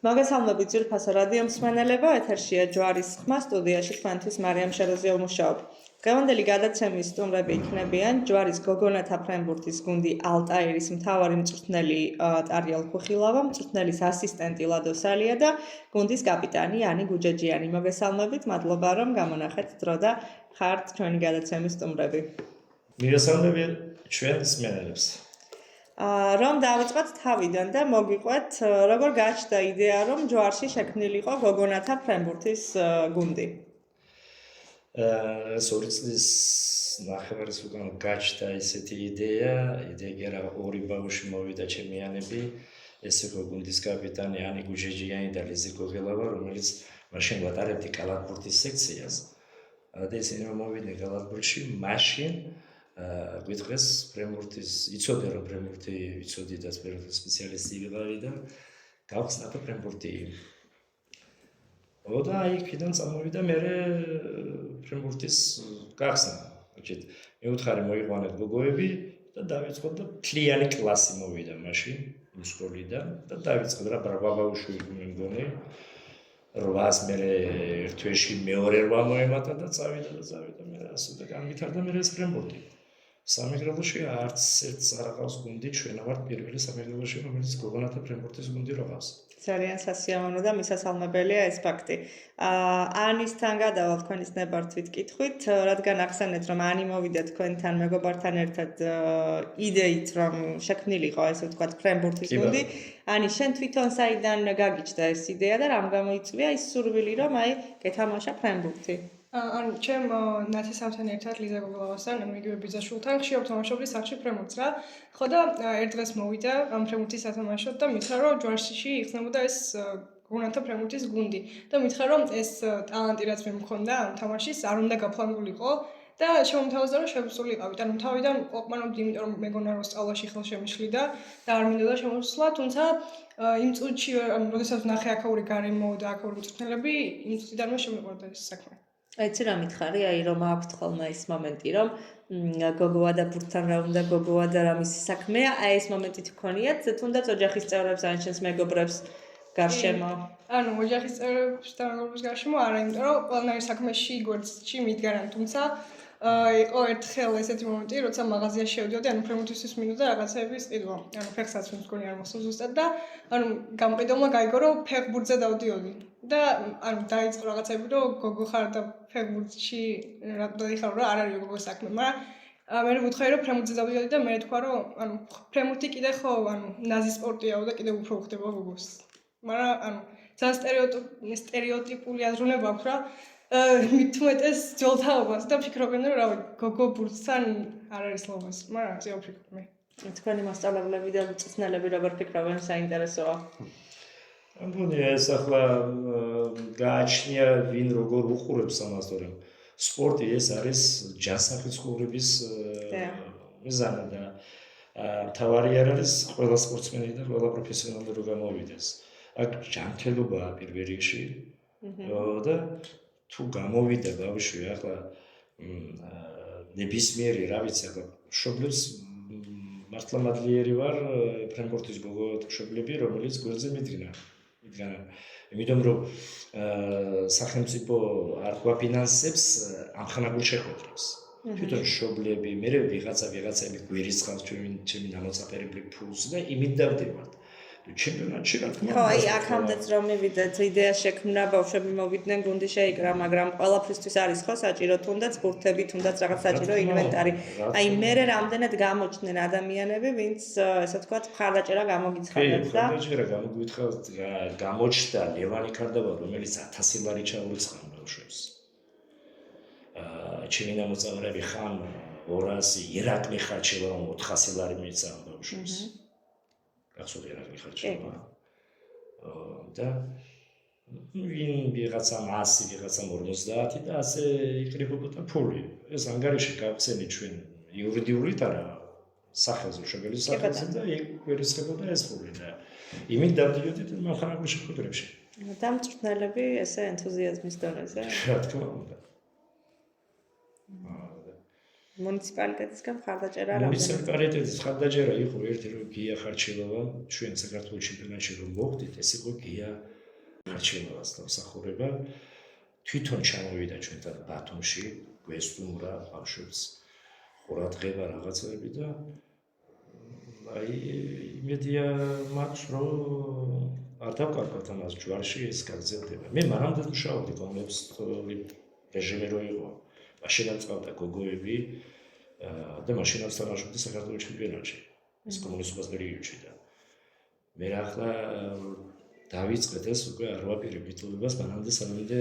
მოგესალმებით ძვირფასო რადიო მსმენელებო, ეთერშია ჯვარის ხმა, სტუდიაში თქვენთვის მარიამ შეროზია ვმუშაობ. დღევანდელი გადაცემის სტუმრები იქნებიან ჯვარის გოგონათა ფრენბურთის გუნდი ალტაირის მთავარი მწვრთნელი ტარიელ ხუხილავა, მწვრთნელის ასისტენტი ლადო სალია და გუნდის კაპიტანი ანი გუჯეჯიანი. მოგესალმებით, მადლობა რომ გამონახეთ დრო და ხართ ჩვენი გადაცემის სტუმრები. მიგესალმებით ჩვენ მსმენელებს. რომ დავიწყოთ თავიდან და მოგიყვეთ, როგორ გაჩნდა იდეა, რომ ჯვარში შექმნილიყო გოგონათა ფრენბურთის გუნდი? ორი წლის ნახევარის უკან გაჩნდა ესეთი იდეა რა ორი ბავშვი მოვიდა ჩემიანები, ესე გუნდის კაპიტანი ანი გუჯეჯიანი და ლიზი გოგელავა, რომელიც მაშინ ვატარებდი კალათბურთის სექციას. და ისინი რომ მოვიდნენ კალათბურთში, მაშინ გითხრეს ფრენბურთის იცოდე რომ ფრენბურთი იცოდი და სპეციალისტი ვიყავი და გავხსნა ფრენბურთი. და იქიდან წამოვიდა მე ფრენბურთის გახსნა. значит, მეუთხარი მოიყვანეთ გოგოები და დავიწყოთ და მთლიანი კლასი მოვიდა მაშინ სკოლიდან და დავიწყეთ რა ბაბაუშვი მეგონი 800 მე ერთ თვეში მეორე 8 მოემატა და წავიდა მე ასე და განვითარდა მე ეს ფრენბურთი. სამეგრელოში არც ერთს არ აქვს გუნდი, ჩვენ ვართ პირველი სამეგრელოში, რომელიც გოგონათა ფრენბურთის გუნდი როღავს. ძალიან სასიამოვნო და მისასალმებელია ეს ფაქტი. ანისთან გადავალ თქვენის ნებართვით კითხვით, რადგან ახსენეთ რომ ანი მოვიდა თქვენთან მეგობართან ერთად იდეით რომ შექმნილიყო ესე ვთქვათ ფრენბურთის გუნდი. ანი შენ თვითონ საიდან გაგიჩნდა ეს იდეა და რამ გამოიწვია ის სურვილი რომ გეთამაშა ფრენბურთი? ჩემ ნათესავთან ერთად ლიზა გოგელავასთან, იგივე ბიძაშვილთან ხშირად ვთამაშობდი სახში ფრენბურთს რა. ხო და ერთ დღეს მოვიდა ამ ფრენბურთის სათამაშოდ და მითხრა რომ ჯვარში იხსნებოდა ეს გოგონათა ფრენბურთის გუნდი და მითხრა რომ ეს ტალანტი რაც მე მქონდა ამ თამაშის არ უნდა გაფლანგულიყო და შემოთავაზა რომ შევსულიყავით. ანუ თავიდან ყოფმანობდი, იმიტომ რომ მეგონა რომ სწავლაში ხელშემიშლიდა და არ მინდოდა შემოსვლა, თუმცა იმ წუთში, როდესაც ნახე აქაური გარემო და აქაური მწვრთნელები, იმ წუთიდანვე შემიყვარდა ეს საქმე. ეცი რა მითხარი, რომ აქვთ ხოლმე ის მომენტი, რომ გოგოა და ბურთთან რა უნდა გოგოა და რა მისი საქმეა, ეს მომენტი თქვენიათ, თუნდაც ოჯახის წევრებს ან შენს მეგობრებს გარშემო? ანუ ოჯახის წევრებს და მეგობრებს გარშემო არა, იმიტომ რომ ყველანაირ საქმეში გვერდში მიდგარან, თუმცა იყო ერთხელ ესეთი მომენტი, როცა მაღაზიაში შევდიოდი, ანუ ფრენბურთისთვის მინდოდა რაღაცების ყიდვა. ანუ ფეხსაც მგონი არ მოსულ ზუსტად და ანუ გამყიდველმა გაიგო, რომ ფეხბურთზე დავდიოდი. და ანუ დაიწყო რაღაცები, რომ გოგო ხარ და ფეხბურთში დადიხარო რა არ არის გოგო საქმე, მაგრამ მე ვუთხარი რომ ფრენბურთზე დავდიოდი და მე თქვა რომ ანუ ფრენბურთი კიდე ხო ანუ ნაზი სპორტიაო და კიდე უფრო ხდება გოგოს. მაგრამ ანუ ძალიან სტერეოტიპული აზროვნება აქვს რა მით უმეტეს ძველთაობას და ფიქრობენ რომ რავი გოგო ბურთთან არ არის ლობას, მაგრამ ასე ვფიქრობ მე. თქვენი მასწავლებლები და მწვრთნელები როგორ ფიქრობენ, საინტერესოა. ამბონია ეს ახლა გააჩნია ვინ როგორ უყურებს ამას, რომ სპორტი ეს არის ჯანსაღი ცხოვრების მიზანი და თავარი არ არის ყველა სპორტსმენი და ყველა პროფესიონალი რო გამოვიდეს. აქ ჯანმრთელობაა პირველ რიგში და თუ გამოვიდა ბავშვი ახლა ნებისმიერი რა ვიცი ახლა მშობლებს მართლა მადლიერი ვარ ფრენბურთის გოგოთა მშობლები რომელიც გვერდზე მიდგნენ. იმიტომ რომ სახელმწიფო არ გვაფინანსებს ამხანაგურ შეხვედრებს. თვითონ მშობლები, მე ვიღაცები გვერისხავს ჩემი დამოწაფერებლი ფულს და იმით დავდებათ. ჩემპიონატში რა თქმა უნდა. ხო, აქამდეც რომ მივიდეთ, იდეა შექმნა, ბავშვები მოვიდნენ, გუნდი შეიკრა, მაგრამ ყველაფრისთვის არის ხო საჭირო თუნდაც ბურთები, თუნდაც რაღაც საჭირო ინვენტარი. მე რამდენად გამოჩნდნენ ადამიანები, ვინც ესე ვთქვათ, მხარდაჭერა გამოგიცხადეთ და მხარდაჭერა გამოგიცხადეთ, გამოჩნდა ლევანი კარდავა, რომელიც 1000 ლარი ჩაურიცხა ბავშვებს. ჩემი დამოწავრები ხან 200, ირაკლი ხარჩევა 400 ლარი მიეცა ბავშვებს. გახსოვთ ირაკლი ხარჩევა. და ვინ ვიღაცა 100, ვიღაცა 50 და ასე იკრიბებოდა ფული. ეს ანგარიში გავხსენე ჩვენ იურიდიულით არა, სახელზე შეგელის სახელზე და იქ გვერისხებოდა ეს ფული და იმით დავდიოდით მომხანაგურ შეხვედრებში. და მწვრთნელები ესე ენთუზიაზმის დონეზე? რა თქმა უნდა. მუნიციპალიტეტისგან მხარდაჭერა რამდენი? მუნიციპალიტეტის მხარდაჭერა იყო ერთი რომ გია ხარჩილოვა ჩვენ საქართველოს ჩემპიონატში რომ მოხვდით ეს იყო გია ხარჩილოვას დამსახურება თვითონ ჩამოვიდა ჩვენთან ბათუმში გვესტუმრა ბავშვებს ყურადღება რაღაცები და აი იმედია მაქვს რომ არ დავკარგავთ ამას ჯვარში ეს გაგრძელდება მე მანამდე მუშაობდი გონებს რეჟიმი რო იყო მაშინაც წავდა გოგოები და მაშინაც თამაშობდი საქართველოს ჩემპიონატში ეს კომუნისტების პერიოდში და მე ახლა დავიწყეთ ეს უკვე არ ვაპირებ მიტოვებას მანამდე სანამდე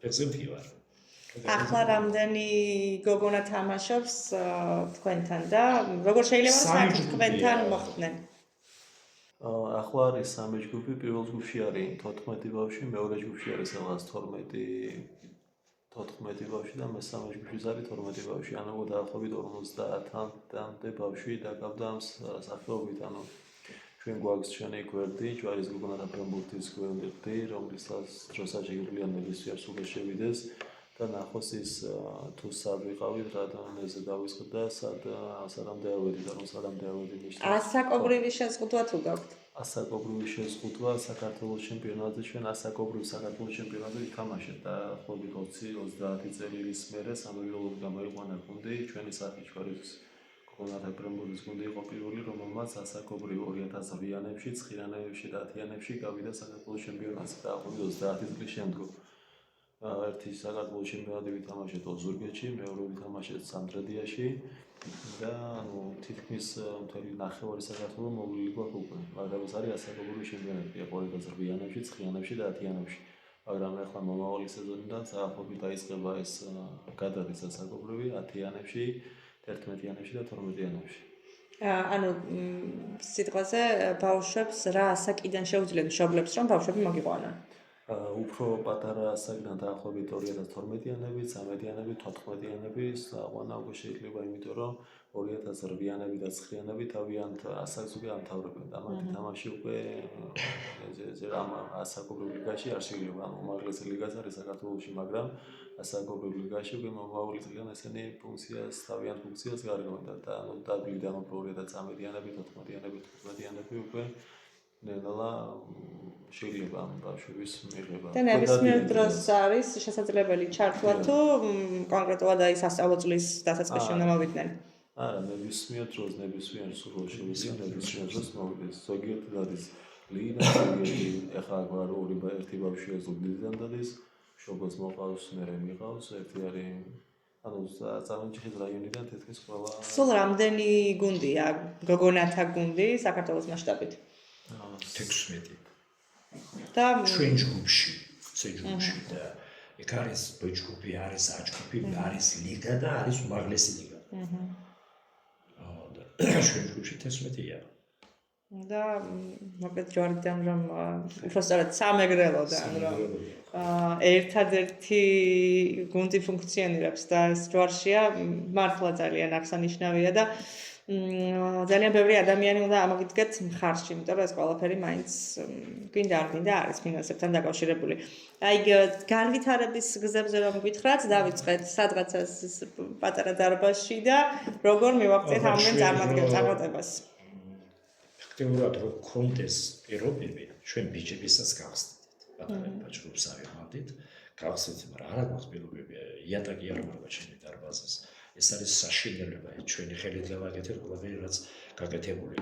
ფეხზე ვარ ახლა რამდენი გოგონა თამაშობს თქვენთან და როგორ შეიძლება საერთოდ თქვენთან მოხვდნენ? ახლა არის 3 ჯგუფი, პირველ ჯგუფში არის 14 ბავშვი, მეორე ჯგუფში არის რაღაც 14 ბავშვი და მესამე ჯგუფში არის 12 ბავშვი, ანუ დაახლოებით 50-მდე ბავშვი დაკავდა ამ სახეობით, ანუ ჩვენ გვაქვს ჩვენი გვერდი, ჯვარის გოგონათა ფრენბურთის გვერდი, რომელსაც დროსაც შეგვიძლია ნებისმიერ სულ შევიდეს და ნახოს ის თუ სად ვიყავით, რადგანზე დავისხდ და სადამდე ავედი და რომ სადამდე ავედი ნიშნავს. ასაკობრივი შეზღუდვა თუ გაქვთ? ასაკობრივი შეზღუდვა საქართველოს ჩემპიონატზე ჩვენ ასაკობრივ საქართველოს ჩემპიონატზე ვთამაშეთ და ხობით 20-30 წელიწადის მერე სამოილოდ გამოიყვანა გუნდი ჩვენი სახით ჯვარის გოგონათა ფრენბურთის გუნდი იყო პირველი რომელმაც ასაკობრივ 2000-იანებში, 9-იანებში და 10-იანებში გავიდა საქართველოს ჩემპიონატზე და ხობით 30 წლის შემდგომ ერთი საქართველოს ჩემპიონატი ვითამაშეთ ოზურგეთში, მეორე ვითამაშეთ სამტრედიაში და ანუ თითქმის მთელი ნახევარი საქართველოს მოვლილი გვაქვს უკვე, მაგრამ ეს არის ასაკობრივი ჩემპიონატი 2008-იანებში, 9-იანებში და 10-იანებში. მაგრამ ახლა მომავალი სეზონიდან საერთოდ დაიწყება ეს გადადის ასაკობრივი 10-იანებში, 11-იანებში და 12-იანებში. ანუ სიტყვაზე ბავშვებს რა ასაკიდან შეუძლიათ მშობლებს რომ ბავშვები მოგიყვანონ? უფრო პატარა ასაკიდან დაახლოებით 2012-იანები, 13-იანები, 14-იანები საყვანა უკვე შეიძლება, იმიტომ რომ 2008-იანები და 9-იანები თავიანთ ასაკს უკვე ამთავრებენ და მათი თამაში უკვე ამ ასაკობრივ ლიგაში არ შეიძლება, ანუ უმაღლესი ლიგაც არის საქართველოში, მაგრამ ასაკობრივ ლიგაში უკვე მომავალი წლიდან ესენი თავიანთ ფუნქციას გარღვევენ და ანუ დაბლიდან უფრო 2013-იანები, 14-იანები, 15-იანები უკვე ნელა შეიძლება ამ ბავშვების მიღება. და ნებისმიერ დროს არის შესაძლებელი ჩართვა თუ კონკრეტულად აი სასწავლო წლის დასაწყისში უნდა მოვიდნენ? არა, ნებისმიერ დროს, ნებისმიერ შემოსია, ნებისმიერ დროს მოვიდეს. ზოგიერთი დადის ლიგიდან, ზოგიერთი ახლა ორი ერთი ბავშვია ზუგდიდიდან დადის, მშობელს მოყავს, მერე მიყავს, ერთი არის ანუ წარმოიდგინეთ რაიონიდან თითქმის ყველა. სულ რამდენი გუნდია გოგონათა გუნდი საქართველოს მასშტაბით? 16 და ჩვენ ჯგუფში, C-ჯგუფში და იქ არის B-ჯგუფი, არის A-ჯგუფი, არის ლიგა და არის უმაღლესი ლიგა. და ჩვენ ჯგუფში 11-ია. და მოკლედ ჯვარიდან რომ უბრალოდ სამეგრელოდან რომ ერთადერთი გუნდი ფუნქციონირებს და ეს ჯვარშია მართლა ძალიან აღსანიშნავია და ძალიან ბევრი ადამიანი უნდა ამოგიდგეთ მხარში, იმიტომ რომ ეს ყველაფერი მაინც გვინდა არ გვინდა არის ფინანსებთან დაკავშირებული. აი განვითარების გზებზე რომ გითხრათ, დავიწყეთ სადღაცას პატარა დარბაზში და როგორ მივაღწიეთ ამდენ წარმატებას. ფაქტიურად რომ კონდეს პირობები, ჩვენ ბიჭებისაც გავხსნით. პატარა ბაჭრობს ავიღავდით, გავხსნით, მაგრამ არა გვაქვს პირობები, იატაკი არ მაქვს ჩემი დარბაზის. ეს არის საშინელება, ჩვენი ხელით გავაკეთეთ ყველაფერი რაც გაკეთებული,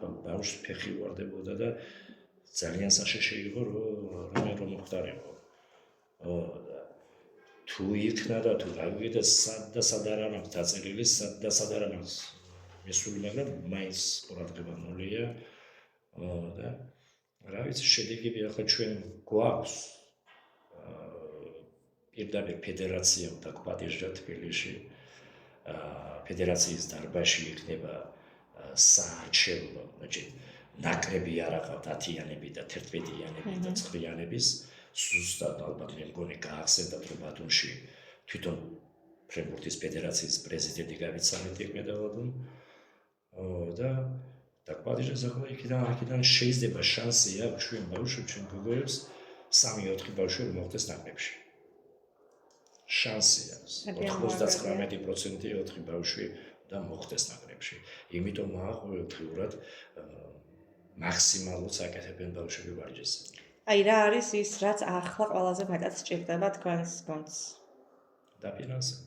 რომ ბავშვს ფეხი ვარდებოდა და ძალიან საშიში იყო რომ მოხდარიყო. თუ იქნა და თუ გავიგეთ სად არ აქვს დაწერილი, სად არ აქვს მისული, მაგრამ მაინც ყურადღება მოლია და რა ვიცი, შედეგები ახლა ჩვენ გვაქვს პირდაპირ ფედერაციამ დაგპატიჟა თბილისში. ფედერაციის დარბაზში იქნება საარჩევნო, ნაკრები არ აყავთ 10-იანები და 11-იანები და 9-იანების, ზუსტად ალბათ მე მგონი გაახსენდათ რომ ბათუმში თვითონ ფრენბურთის ფედერაციის პრეზიდენტი გავიცანეთ იმედავად და დაგპატიჟეს ახლა იქიდან შეიძლება შანსი აქვს ჩვენ ბავშვებს, ჩვენ გოგოებს 3-4 ბავშვი რომ მოხდეს ნაკრებში. შანსი აქვს. 99% 4 ბავშვი და მოხდეს ნაკრებში. იმიტომ ყოველდღიურად მაქსიმალურად საკეთებენ ბავშვები ვარჯიშს. აი რა არის ის, რაც ახლა ყველაზე მეტად სჭირდება თქვენს გუნდს? დაფინანსება.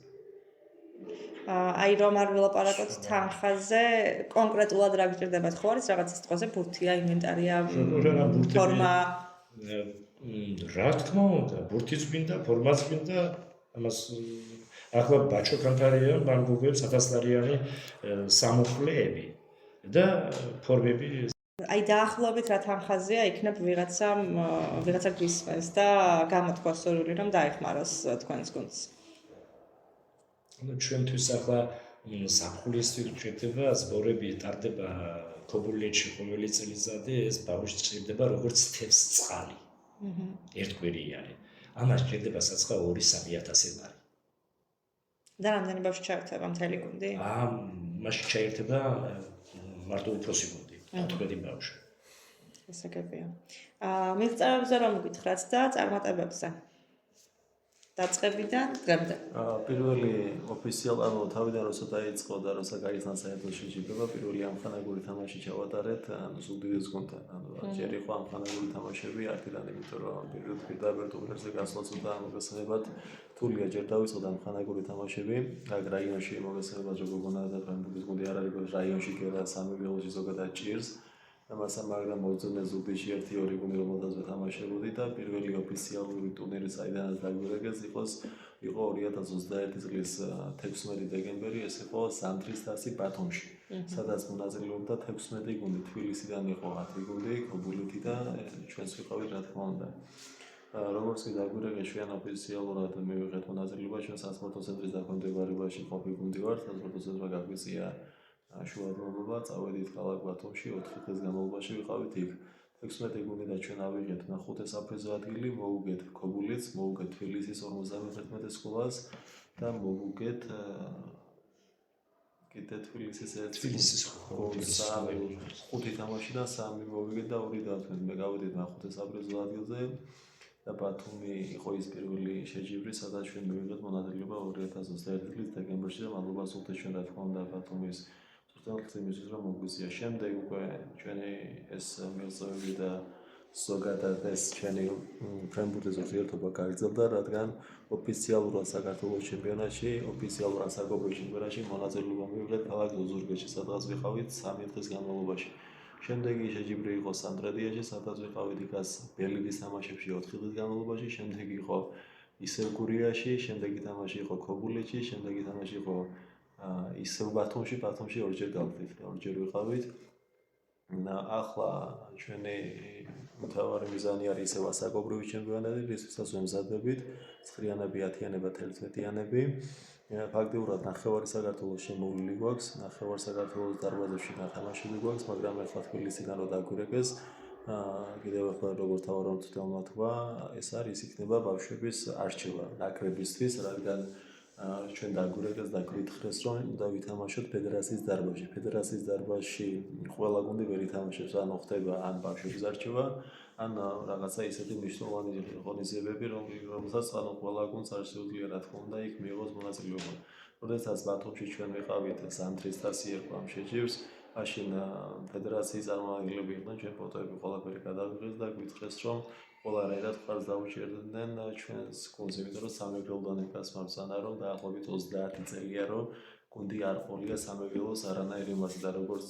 აი რომ არ ვილაპარაკოთ თანხაზე, კონკრეტულად რა გჭირდებათ? ხო არის რაღაცა სიტყვაზე ბურთია, ინვენტარია, ფორმა? რა თქმა უნდა, ბურთიც გვინდა, ფორმაც გვინდა, ამას ახლა ბაჩო კანტარია მან გუგლებს 1000 ლარიანი სამუხლეები და ფორმები. აი დაახლოებით რა თანხაზეა იქნებ ვიღაცა გისმენს და გამოთქვა სურვილი რომ დაეხმაროს თქვენს გუნდს. ჩვენთვის ახლა საფხულისთვის გვჭირდება ზღორები ტარდება ქობულეთში ყოველი წელიწადი ეს ბავშვი ჭირდება როგორც თევზ წყალი. ერთკვირიანი. ამას ჭირდება საცხა 2-3000 ლარი. და რამდენი ბავშვი ჩაერთება მთელი გუნდი? მაშინ ჩაერთება მარტო უფროსი გუნდი, 14 ბავშვი. ესაგებია. მიღწევებზე რომ გითხრათ და წარმატებებზე. დაწყებიდან დღემდე. პირველი ოფიციალურად თავიდან როცა დაიწყო და როცა გაიხსნა საერთო შეჯიბრება, პირველი ამხანაგური თამაში ჩავატარეთ ზუგდიდის გუნდთან. ჯერ იყო ამხანაგური თამაშები არტილანი, იმიტომ რომ პირდაპირ ტურნირზე გასვლა ცოტა მოგესალმებათ. რთულია ჯერ დავიწყოთ ამხანაგური თამაშები, აქ რაიონში მოგესალმებათ როგორ გონადა ფრანგების გუნდი არ არის რაიონში კი არა სამეგრელოში ზოგადად ჭირს. მაგრამ მოძებნე ზუგდიდში 1-2 გუნდი რომელთაზეც თამაშებოდი და პირველი ოფიციალური ტურნირი საიდანაც დაგვირეკეს იყო 2021 წლის 16 დეკემბერი, ეს იყო ზამთრის თასი ბათუმში, სადაც მონაწილეობდა 16 გუნდი, თბილისიდან იყო 10 გუნდი, ქობულეთი და ჩვენც ვიყავით რა თქმა უნდა. როგორც კი დაგვირეკეს ჩვენ ოფიციალურად მივიღეთ მონაწილეობა ჩვენ სასპორტო ცენტრის დაქვემდებარებაში ყოფილი გუნდი ვართ, სასპორტო ცენტრმა გაგვიწია შუადღეობა, წავედით ქალაქ ბათუმში 4 დღის განმავლობაში ვიყავით იქ. 16 გუნდი და ჩვენ ავიღეთ მეხუთე საფრთხე ადგილი, მოუგეთ ქობულეთს, მოუგეთ თბილისის 51 სკოლას და მოუგეთ კიდე თბილისის ხუთი თამაშიდან 3 მოვიგეთ და 2 დავთვალეთ. მე გავედით მეხუთე საფრთხე ადგილზე და ბათუმი იყო ის პირველი შეჯიბრი, სადაც ჩვენ მივიღეთ მონაწილეობა 2021 წლის დეკემბერში და მადლობა სულთეს ჩვენ რა თქმა უნდა ბათუმის იმისთვის რომ მოგვიწია. შემდეგ უკვე ჩვენი ეს მიღწევები და ზოგადად ეს ჩვენი ფრენბურთის ურთიერთობა გაგრძელდა, რადგან ოფიციალურად საქართველოს ჩემპიონატში, ოფიციალურად საგობრიო ჩემპიონატში მონაწილეობა მივიღეთ ქალაქ ოზურგეთში, სადაც ვიყავით 3 დღის განმავლობაში. შემდეგი შეჯიბრი იყო სამტრედიაში, სადაც ვიყავით იქაც ბელგიის თამაშებში 4 დღის განმავლობაში, შემდეგ იყო ისევ გურიაში, შემდეგი თამაში იყო ქობულეთში, შემდეგი თამაში იყო ისევ ბათუმში 2ჯერ გავხდით, 2ჯერ ვიყავით. ახლა ჩვენი მთავარი მიზანი არის ისევ ასაკობრივი ჩემპიონატი, რისთვისაც ვემზადებით 9-იანები, 10-იანები, 11-იანები. ფაქტიურად ნახევარი საქართველოს შემოვლილი გვაქვს, ნახევარი საქართველოს დარბაზებში თამაშები გვაქვს, მაგრამ ახლა თბილისიდან რო დაგვირეკეს, კიდევ ახლა როგორც თავარომ თვითონმა თქვა, ეს არის იქნება ბავშვების არჩევა ნაკრებისთვის, რადგან ჩვენ დაგვირეკეს და გვითხრეს რომ უნდა ვითამაშოთ ფედერაციის დარბაზში. ფედერაციის დარბაზში ყველა გუნდი ვერ ითამაშებს, ან ხდება ან ბავშვების არჩევა, ან რაღაცა ისეთი მნიშვნელოვანი ღონისძიებები, რომელსაც ყველა გუნდს არ შეუძლია რა თქმა უნდა იქ მიიღოს მონაწილეობა. როდესაც ბათუმში ჩვენ ვიყავით ზამთრის თასი ერქვა ამ შეჯიბრს, მაშინ ფედერაციის წარმომადგენლები იყვნენ, ჩვენ ფოტოები ყველაფერი გადავიღეს და გვითხრეს რომ ყველანაირად ხარს დაუჭერდნენ ჩვენს გუნდს, იმიტომ რომ სამეგრელოდან ეკასმარცანა რომ დაახლოებით 30 წელია რომ გუნდი არ ყოლია სამეგრელოს არანაირი მასა და როგორც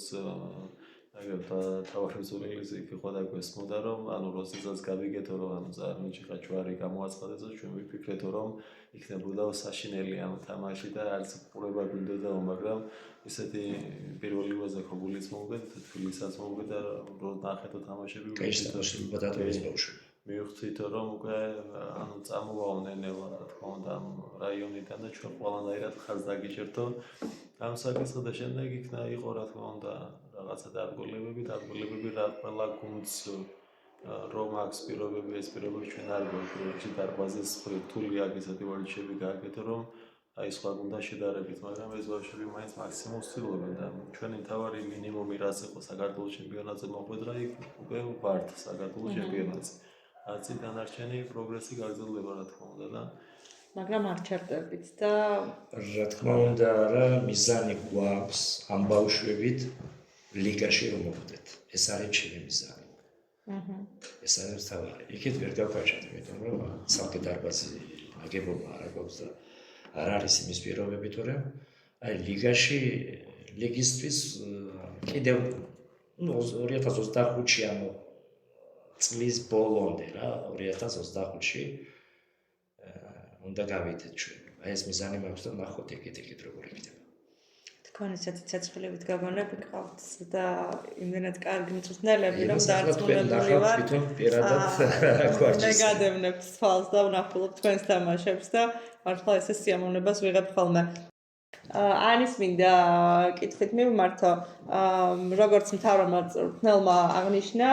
თავარიზოლელის იქ იყო და გვესმოდა რომ ანუ როდესაც გავიგეთო რომ ანუ წარმოიჩიხა ჯვარი გამოაცხადეს ჩვენ ვიფიქრეთო რომ იქნებოდა საშინელი ამ თამაში და არც ყურება გვინდოდა, მაგრამ ისეთი პირველი ვაზე ქობულიც მოუგეთ, თბილისსაც მოუგეთ და რო ნახეთო თამაშები მივხვდით რომ უკვე ანუ წამოვავნენ რა თქმა უნდა ამ რაიონიდან და ჩვენ ყველანაირად ხარს დაგიჭერთო ამ საკითხსა და შემდეგ იქნა იყო რა თქმა უნდა რაღაცა დარგოლებები რა ყველა გუნდს რომ აქვს პირობები ეს პირობები ჩვენ არ გვაქვს დარბაზის რთული აქ ისეთი ვარჯიშები გააკეთო რომ აი სხვა გუნდთან შედარებით, მაგრამ ეს ბავშვები მაინც მაქსიმუმს ცდილობენ და ჩვენი თავარი მინიმუმი რაც იყო საქართველოს ჩემპიონატზე მოხვედრა იქ უკვე ვართ საქართველოს ჩემპიონატზე. აცი დანარჩენი პროგრესი გაგრძელდება რა თქმა უნდა და მაგრამ არ ჩერდებით და რა თქმა უნდა, რა მიზანი გვაქვს ამ ბავშვებით ლიგაში რომ მოვიდეთ. ეს არის ჩემი მიზანი. ეს არის თავი. იქით ვერ გავკავშირებ, იმიტომ რომ სამკე დარბაზი აგებობა არ აქვს და არ არის იმის პირობები, თორემ აი ლიგაში ლიგისთვის კიდევ 2025-ში ამ წლის ბოლომდე რა 2025-ში უნდა გავიდეთ ჩვენ. აი ეს მიზანი მაქვს და ნახოთ იქით როგორ იქნება. თქვენ ისეთი ცეცხლებით გაგონები გყავთ და იმდენად კარგი მწვრთნელები რომ დარწმუნებული ვარ თვითონ პირადად გვაქვს. მე გადავნებთ თვალს და ვნახულობ თქვენს თამაშებს და მართლა ესე სიამოვნებას ვიღებ ხოლმე. ანის მინდა კითხვით მივმართო, როგორც მთავრმა მწვრთნელმა აღნიშნა,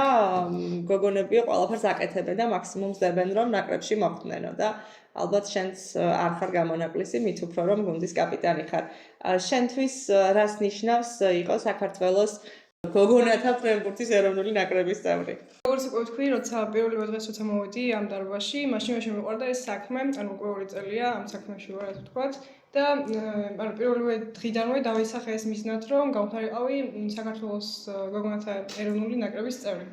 გოგონები ყველაფერს აკეთებენ და მაქსიმუმს დებენ რომ ნაკრებში მოხვდნენო და ალბათ შენც არ ხარ გამონაკლისი, მით უფრო რომ გუნდის კაპიტანი ხარ. შენთვის რას ნიშნავს იყო საქართველოს გოგონათა ფრენბურთის ეროვნული ნაკრების წევრი? როგორც უკვე ვთქვი, როცა პირველი დღეს როცა მოვედი ამ დარბაზში, მაშინ შემიყვარდა ეს საქმე, ანუ ყოველი წელია ამ საქმეში ვარ, ასე ვთქვათ. და ანუ პირველივე დღიდანვე დავისახე ეს მიზნად, რომ გავხარიყავი საქართველოს გოგონათა ეროვნული ნაკრების წევრი.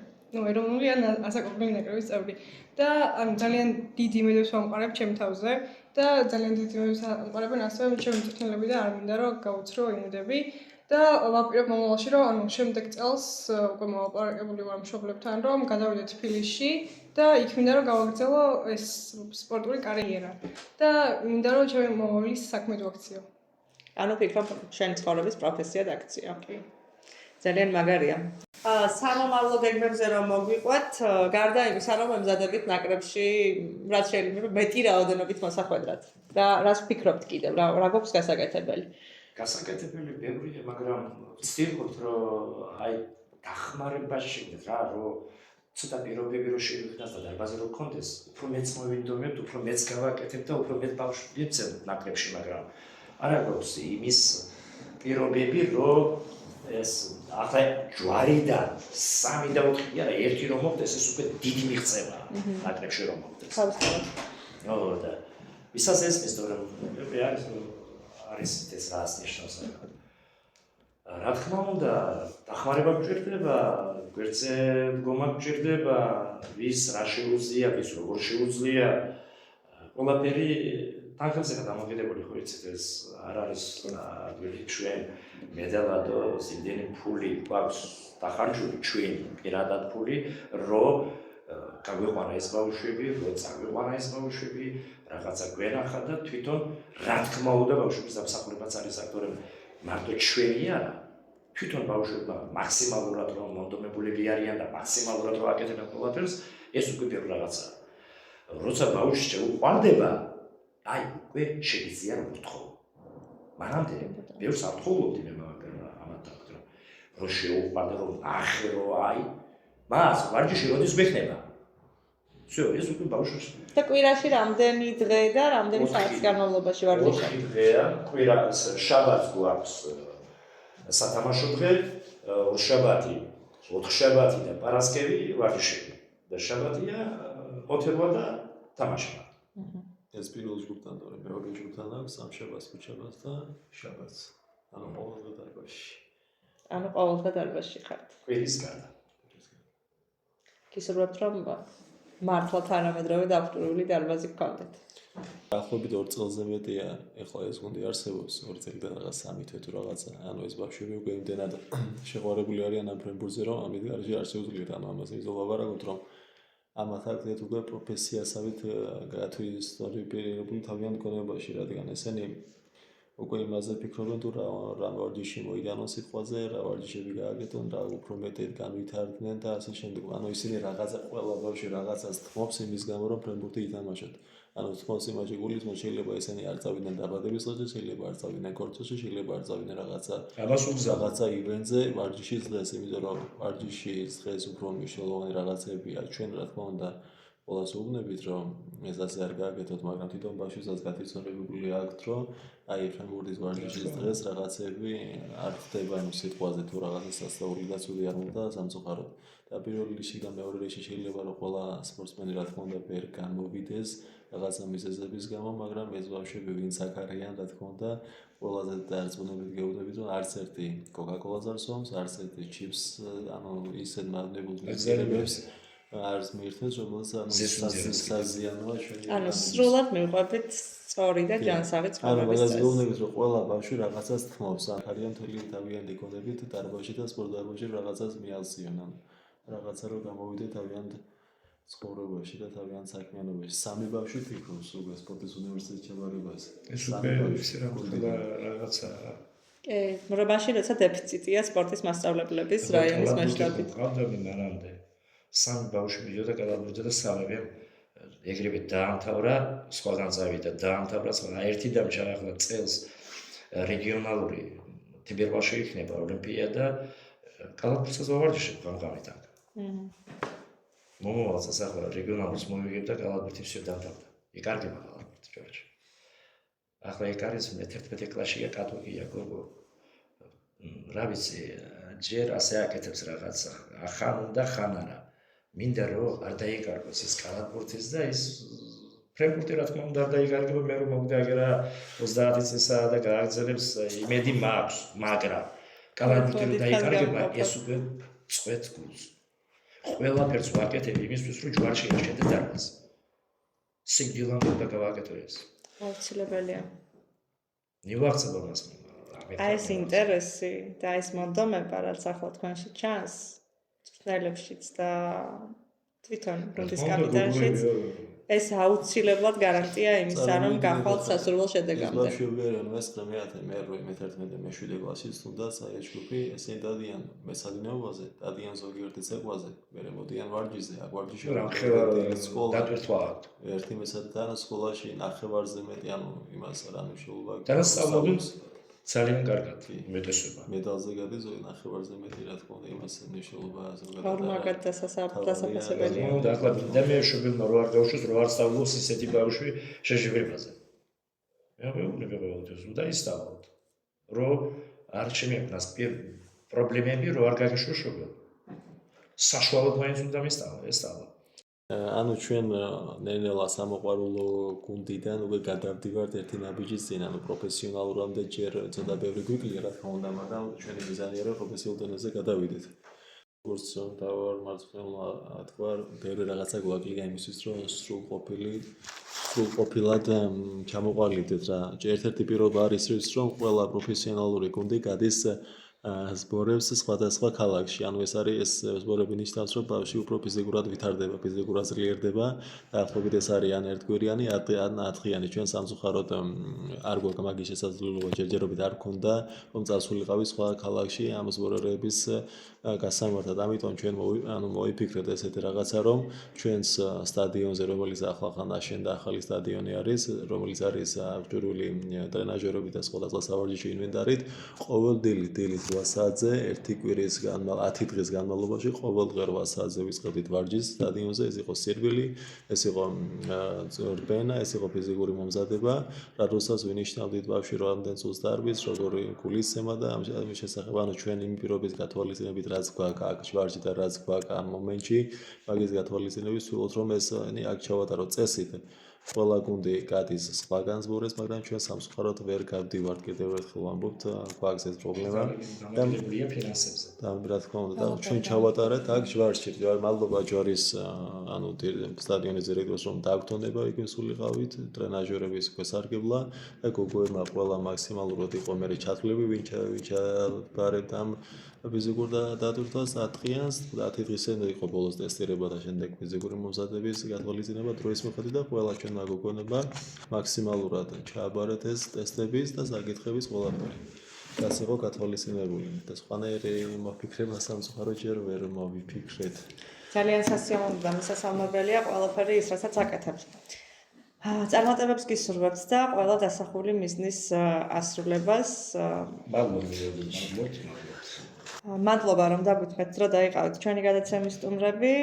ეროვნული ან ასაკობრივი ნაკრების წევრი. და ანუ ძალიან დიდი იმედებს ვამყარებ ჩემ თავზე და ძალიან დიდი იმედებს ვამყარებენ ასევე ჩემი მწვრთნელები და არ მინდა რომ გავუცრო იმედები. და ვაპირებ მომავალში რომ ანუ შემდეგ წელს უკვე მოვაპარაკებული ვარ მშობლებთან რომ გადავიდეთ თბილისში და იქ მინდა რომ გავაგრძელო ეს სპორტული კარიერა და მინდა რომ ჩემი მომავლის საქმე ვაქციო. ანუ ფიქრობ შენ ცხოვრების პროფესია დაქციო. ძალიან მაგარია. სამომავლო გეგმებზე რომ მოგვიყვათ, გარდა იმისა რომ ემზადებით ნაკრებში, რაც შეიძლება მეტი რაოდენობით მოსახვედრად. და რას ვფიქრობთ კიდევ, რა გვაქვს გასაკეთებელი? გასაკეთებელი ბევრია, მაგრამ ვცდილობთ რომ აი დახმარებაში რა რომ ცოტა პირობები რომ შევიხდას და დარბაზი რომ გქონდეს, უფრო მეც მოვინდომებთ, უფრო მეც გავაკეთებ და უფრო მეტ ბავშვებს ნაკრებში, მაგრამ არა გვაქვს იმის პირობები რომ ეს ახლა ჯვარიდან 3 და 4 არა, ერთი რომ მოხდეს, ეს უკვე დიდი მიღწევა ნაკრებში რომ მოხდეს. თავისთავად. და ვისაც ესმის, რომ არის ეს რას ნიშნავს. რა თქმა უნდა, დახმარება გვჭირდება, გვერდზე დგომა გვჭირდება, ვის რა შეუძლია, ვის როგორ შეუძლია. ყველაფერი თანხებზეა დამოკიდებული, ხო იცით, ეს არ არის ჩვენ მედალადო იმდენი ფული გვაქვს დახარჯული ჩვენ პირადად ფული, რომ გაგვიყვანა ეს ბავშვები, რომ წაგვიყვანა ეს ბავშვები, რაღაცა გვენახა და თვითონ რა თქმა უნდა ბავშვების დამსახურებაც არის აქტორები მარტო ჩვენი არა. თვითონ ბავშვებმა მაქსიმალურად რომ მონდომებულები არიან და მაქსიმალურად რომ აკეთებენ ყველაფერს, ეს უკვე ბევრი რაღაცაა. როცა ბავშვი შეუყვარდება, აი უკვე შეიძლება რომ ვთხოვო. მანამდე ბევრს არ ვთხოვობდი მე ამათთან, რომ შეუყვარდა რომ ახე რომ აი მას ვარჯიში როდის გვექნება? всё, ეს უკვე ბავშვს. და კვირაში რამდენი დღე და რამდენი საათის განმავლობაში ვარჯიში? 4 დღეა, კვირას შაბათს გვაქვს სათამაშო დღე, შაბათი, 4 შაბათი და პარასკევი ვარჯიშები. და შაბათია ოთერვა და თამაშება. ეს პირველ ჯგუფთან და მეორე ჯგუფთან აქვს სამშაბათს, ხუთშაბათს და შაბათს. ანუ ყოველდღე დარბაზში. ანუ ყოველდღე დარბაზში ხართ. კვირის გარდა. გისურვებთ რომ მართლა თანამედროვე დავრტული დარბაზი გქონდეთ. დაახლოებით 2 წელზე მეტია, ეხლა ეს გუნდი არსებობს, 2 წელიდან რაღაც 3 თვე თუ რაღაცა. ანუ ეს ბავშვები უკვე იმდენად შეყვარებული არიან ამ ფრენბურთზე, რომ ამით გარშე არ შეუძლიათ ანუ ამაზე იზოლავარაგოთ, რომ ამათ აქეთ უკვე პროფესიასავით გაათვისწორებული თავიანთ გონებაში, რადგან ესენი უკვე იმაზე ფიქრობენ თუ რა ვარჯიში მოიგანონ სიტყვაზე, რა ვარჯიშები გააკეთონ, რა უფრო მეტად განვითარდნენ და ასე შემდეგ. ანუ ისინი რაღაცა ყველა ბავშვი რაღაცას თმობს იმის გამო, რომ ფრენბურთი ითამაშოთ. ანუ თმობს იმაში გულისხმობს, შეიძლება ესენი არ წავიდნენ დაბადების დღეზე, შეიძლება არ წავიდნენ ქორწილში, შეიძლება არ წავიდნენ რაღაცა ივენტზე, ვარჯიშის დღეს, იმიტომ რომ ვარჯიშის დღეს უფრო მნიშვნელოვანი რაღაცებია. ჩვენ რა თქმა უნდა ყველას უგნებით, რომ ეს ასე არ გააკეთოთ, მაგრამ თვითონ ბავშვსაც გათვითცნობებული აქვთ, რომ აი ფრენბურთის ვარჯიშის დღეს რაღაცები არ ხდება იმ სიტყვაზე თუ რაღაცა სასწაული და ცუდი არ უნდა სამწუხაროდ. და პირველ რიგში და მეორე რიგში შეიძლება რომ ყველა სპორტსმენი რა თქმა უნდა ვერ განმოვიდეს რაღაცა მიზეზების გამო, მაგრამ ეს ბავშვები ვინც აქ არიან, რა თქმა უნდა, ყველაზე დარწმუნებით გეუბნებით, რომ არც ერთი კოკა-კოლას არ სვამს, არც ერთი ჩიპს, ანუ ისეთ მავნებულ მეზრებს არც მიირთმევს, რომელსაც საზიანოა ჩვენი. ანუ სრულად მივყვებით სწორი და ჯანსაღი ანუ ცხოვრების მაგას წესი. გეუბნებით, რომ ყველა ბავშვი რაღაცას თმობს, არიან მთელი თავიანთი გონებით დარბაზში და სპორტ დარბაზში რაღაცას მიალსიან, ანუ რაღაცა რომ გამოვიდე თავიანთ ცხოვრებაში და თავიანთ საქმიანობაში. სამი ბავშვი ფიქრობს უკვე სპორტის უნივერსიტეტში ჩაბარებაზე. ეს უკვე ისე რაღაცა მრობაში როცა დეფიციტია სპორტის მასწავლებლების რაიონის მასშტაბით. ყავდები მანამდე სამი ბავშვი მიდიოდა კალათბურთზე და სამები ეგრევე დაამთავრა, სხვაგან წავიდა, დაამთავრა, სხვა ერთი დამჭა ახლა წელს რეგიონალური თებერვალში იქნება ოლიმპიადა კალათბურთზე ვარჯიშობ გამგამიდან. მომავალსაც ახლა რეგიონალურს მოვიგებ და კალათბურთი всё დამთავრდა. იკარგება კალათბურთი ჯორჯი. ახლა ეგ არის მე-11 კლასშია კატოიკია გოგო. რა ვიცი, ჯერ ასე აკეთებს რაღაცა, ახან და ხან არა. მინდა რომ არ დაიკარგოს ის კალათბურთის და ის ფრენკფურტი რა თქმა უნდა არ დაიკარგება, მე რომ მოგდააგერა 30 წელსაა და გააგრძელებს იმედი მაქვს, მაგრამ კალათბურთი რომ დაიკარგება, ეს უკვე წვეთ გულს. ყველაფერს ვაკეთებ იმისთვის, რომ ჯვარში ეშენდე დარბაზი. სიგდილან და გავაკეთო ეს. აუცილებელია. ნივაღწევ მას. აი ეს ინტერესი და ეს მონდომება, რაც ახლა თქვენში ჩანს, წვრთნელებშიც და თვითონ გუნდის კაპიტანშიც, ეს აუცილებლად გარანტია იმისა, რომ გახვალთ სასურველ შედეგამდე. ბავშვები არიან მე-9, მე-10, მე-8, მე-11, მე-7 კლასის თუნდაც აი ეს ჯგუფი ესენი დადიან მესადინეობაზე, დადიან ზოგიერთ ცეკვაზე, მე მოდიან ვარჯიშზე, აქ ვარჯიში სკოლა დატვირთვა აქვს. ერთი მესადიდან სკოლაში ნახევარზე მეტი, ანუ იმას რა მნიშვნელობა აქვს. და სწავლობენ ძალიან კარგად უმეტესობა. მედალზე გადის ზოგი ნახევარზე მეტი, რა თქმა უნდა, იმას მნიშვნელობა ზოგადად. ნორმალურად დასაფასებელია. და ახლა და მე შეგებმა რო არ გავუშვეს, რო არ სწავლობს ისეთი ბავშვი შეშივებაზე. მე ვეუბნები ყოველთვის და ისწავლოთ. რო არ შემიქმნას პრობლემები, რო არ გაგიშვოს შობილ. საშუალოდ მაინც უნდა ესწავლო. ანუ ჩვენ ნელ-ნელა სამოყვარულო გუნდიდან უკვე გადავდივართ ერთი ნაბიჯის წინ, ანუ პროფესიონალურამდე ჯერ ცოტა ბევრი გვიკლია, რა თქმა უნდა, მაგრამ ჩვენი მიზანია რომ პროფესიულ დონეზე გადავიდეთ. როგორც დავარ მარცხენა თქვა, ბევრი რაღაცა გვაკლია იმისთვის, რომ სრულყოფილად ჩამოყალიბდეთ რა. ერთ-ერთი პირობა არის ის, რომ ყველა პროფესიონალური გუნდი გადის ზბორებს სხვადასხვა ქალაქში. ანუ ეს არის ეს ზბორები ნიშნავს, რომ ბავშვი უფრო ფიზიკურად ვითარდება, ფიზიკურად ძლიერდება. დაახლოებით ეს არის ან ერთგვარიანი, ან 10-ღიანი. ჩვენ სამწუხაროდ არ გვაქვს მაგის შესაძლებლობა, ჯერჯერობით არ გქონდა, რომ წასულიყავი სხვა ქალაქში ამ ზბორების გასამართად. ამიტომ ჩვენ მოიფიქრეთ ესეთი რაღაცა, რომ ჩვენს სტადიონზე, რომელიც ახლახან აშენდა ახალი სტადიონი არის, რომელიც არის აღჭურვილი ტრენაჟერობით და სხვადასხვა სავარჯიშო ინვენტარით, ყოველ დილით 8 საათზე, 1 კვირის 10 დღის განმავლობაში ყოველ დღე 8 საათზე ვიწყებდით ვარჯიშს სტადიონზე, ეს იყო სირბილი, ეს იყო რბენა, ეს იყო ფიზიკური მომზადება, რადგანაც ვინიშნავდით ბავშვი რამდენ წუთს დარბის, როგორი გულისცემა და ამ შესახებ, ანუ ჩვენ იმ პირობის გათვალისწინებით რაც გვაქვს აქ ჯვარში და რაც გვაქვს ამ მომენტში, მაგის გათვალისწინებით ვცდილობთ რომ ეს აქ ჩავატარო წესით. ყველა გუნდი გადის სხვაგან ზბორებს, მაგრამ ჩვენ სამწუხაროდ ვერ გავდივართ, კიდევ ერთხელ ვამბობთ, გვაქვს ეს პრობლემა და მიღებულია ფინანსებზე. და რა თქმა უნდა, და ჩვენ ჩავატარეთ აქ ჯვარში, მადლობა ჯვარის ანუ სტადიონის დირექტორს რომ დაგვტონება, იქ ვისულიყავით, ტრენაჟერების გვესარგებლა და გოგოებმა ყველა მაქსიმალურად იყო მე ჩათვლები, ვინ ჩაბარებთ ამ ფიზიკურ დატვირთვას 10 დღიანს, 10 დღისენდა იყო ბოლოს ტესტირება და შემდეგ ფიზიკური მომზადების გათვალისწინება დროის მიხედვით და ყველა ჩვენმა გოგონებმა მაქსიმალურად ჩააბარეთ ეს ტესტების და საკითხების ყველაფერი. რაც იყო გათვალისწინებული და სხვანაირი მოფიქრება სამწუხაროდ ჯერ ვერ მოვიფიქრეთ. ძალიან სასიამოვნო და მისასალმებელია ყველაფერი ის, რასაც აკეთებთ. წარმატებებს გისურვებთ და ყველა დასახული მიზნის ასრულებას. მადლობა. მადლობა რომ დაგვითხრეთ დრო დაიყავით ჩვენი გადაცემის სტუმრები.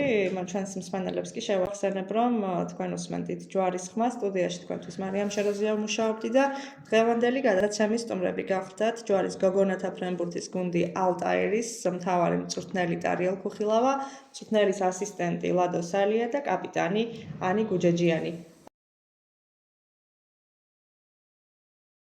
ჩვენს მსმენელებს კი შევახსენებ რომ თქვენ უსმენთ ჯვარის ხმა სტუდიაში თქვენთვის მარიამ შეროზია მუშაობდი და დღევანდელი გადაცემის სტუმრები გახდათ ჯვარის გოგონათა ფრენბურთის გუნდი ალტაირის მთავარი მწვრთნელი ტარიელ ქუხილავა, მწვრთნელის ასისტენტი ლადო სალია და კაპიტანი ანი გუჯეჯიანი.